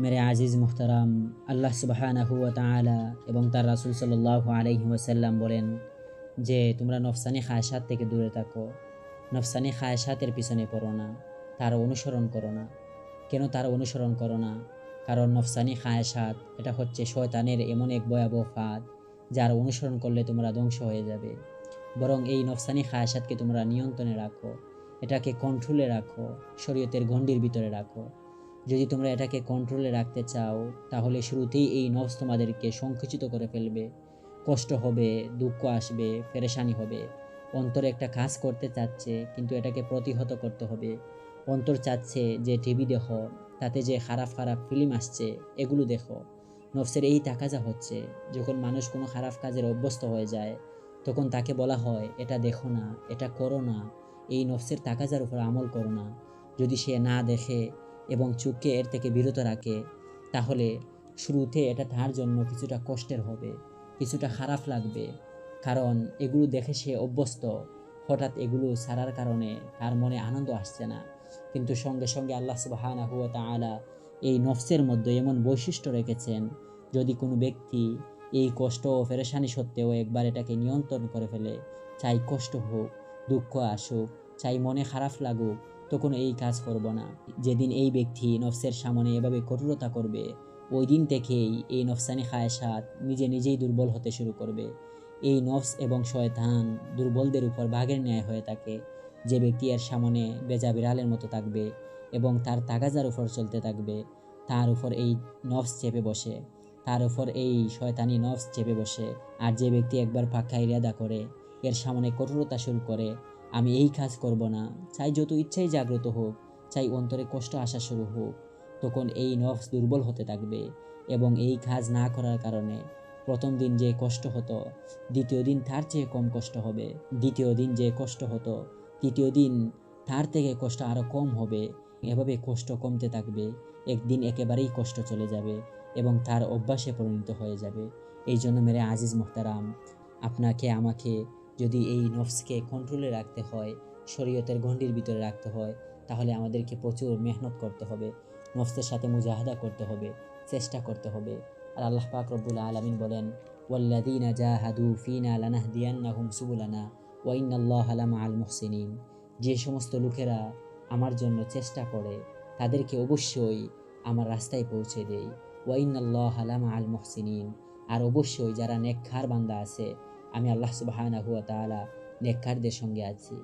मेरे আজিজ মুহতারাম, আল্লাহ সুবহানাহু ওয়া তাআলা এবং তার রাসূল সাল্লাল্লাহু আলাইহি ওয়াসাল্লাম বলেন যে তোমরা নফসানি খায়সাত থেকে দূরে থাকো। নফসানি খায়সাতের পিছনে পড়ো না, তার অনুসরণ করো না। কেন তার অনুসরণ করো না? কারণ নফসানি খায়সাত এটা হচ্ছে শয়তানের এমন এক ভয়াবহ ফাঁদ, যার অনুসরণ করলে তোমরা ধ্বংস হয়ে যাবে। বরং এই নফসানি খায়সাতকে তোমরা নিয়ন্ত্রণে রাখো, এটাকে কন্ট্রোলে রাখো, শরীয়তের গণ্ডির ভিতরে রাখো। যদি তোমরা এটাকে কন্ট্রোলে রাখতে চাও, তাহলে শুরুতেই এই নফস তোমাদেরকে সংকুচিত করে ফেলবে। কষ্ট হবে, দুঃখ আসবে, পেরেশানি হবে। অন্তর একটা কাজ করতে চাচ্ছে, কিন্তু এটাকে প্রতিহত করতে হবে। অন্তর চাচ্ছে যে টিভি দেখো, তাতে যে খারাপ খারাপ ফিল্ম আসছে এগুলো দেখো। নফসের এই তাকাজা হচ্ছে। যখন মানুষ কোনো খারাপ কাজের অভ্যস্ত হয়ে যায়, তখন তাকে বলা হয় এটা দেখো না, এটা করো না, এই নফসের তাকাজার উপর আমল করো না। যদি সে না দেখে এবং চোখকে এর থেকে বিরত রাখে, তাহলে শুরুতে এটা তার জন্য কিছুটা কষ্টের হবে, কিছুটা খারাপ লাগবে। কারণ এগুলো দেখে সে অভ্যস্ত। হঠাৎ এগুলো ছাড়ার কারণে তার মনে আনন্দ আসছে না। কিন্তু সঙ্গে সঙ্গে আল্লাহ সুবহানাহু ওয়া তাআলা এই নফসের মধ্যে এমন বৈশিষ্ট্য রেখেছেন, যদি কোনো ব্যক্তি এই কষ্ট ও পেরেশানি সত্ত্বেও একবার এটাকে নিয়ন্ত্রণ করে ফেলে, চাই কষ্ট হোক, দুঃখ আসুক, চাই মনে খারাপ লাগুক, তখন এই কাজ করব না। যেদিন এই ব্যক্তি নফসের সামনে এভাবে কঠোরতা করবে, ওই দিন থেকেই এই নফসানি খায়সাত নিজে নিজেই দুর্বল হতে শুরু করবে। এই নফস এবং শয়তান দুর্বলদের উপর বাঘের ন্যায় হয়ে থাকে। যে ব্যক্তি এর সামনে বেজা বিড়ালের মতো থাকবে এবং তার তাগাজার উপর চলতে থাকবে, তার উপর এই নফস চেপে বসে, তার উপর এই শয়তানি নফস চেপে বসে। আর যে ব্যক্তি একবার পাক্কা ইরাদা করে, এর সামনে কঠোরতা শুরু করে, আমি এই কাজ করব না, চাই যত ইচ্ছাই জাগ্রত হোক, চাই অন্তরে কষ্ট আসা শুরু হোক, তখন এই নফস দুর্বল হতে থাকবে। এবং এই কাজ না করার কারণে প্রথম দিন যে কষ্ট হতো, দ্বিতীয় দিন তার চেয়ে কম কষ্ট হবে, দ্বিতীয় দিন যে কষ্ট হতো, তৃতীয় দিন তার থেকে কষ্ট আরও কম হবে। এভাবে কষ্ট কমতে থাকবে। একদিন একেবারেই কষ্ট চলে যাবে এবং তার অভ্যাসে পরিণত হয়ে যাবে। এই জন্য মেরে আজিজ মোহতারাম, আপনাকে আমাকে যদি এই নফসকে কন্ট্রোলে রাখতে হয়, শরীয়তের গণ্ডির ভিতরে রাখতে হয়, তাহলে আমাদেরকে প্রচুর মেহনত করতে হবে, নফসের সাথে মুজাহাদা করতে হবে, চেষ্টা করতে হবে। আর আল্লাহ পাক রব্বুল আলামিন বলেন, ওয়াল্লাযীনা জাহাদু ফীনা লানাহদিয়ান্নাহুম সুবুলানা ওয়া ইন্নাল্লাহা লামাআল মুহসিনিন। যে সমস্ত লোকেরা আমার জন্য চেষ্টা করে, তাদেরকে অবশ্যই আমার রাস্তায় পৌঁছে দেই। ওয়া ইন্নাল্লাহা লামাআল মুহসিনিন। আর অবশ্যই যারা নেককার বান্দা আছে, আমি আল্লাহ সুবহানাহু ওয়া তাআলা নেককারদের সঙ্গে আছি।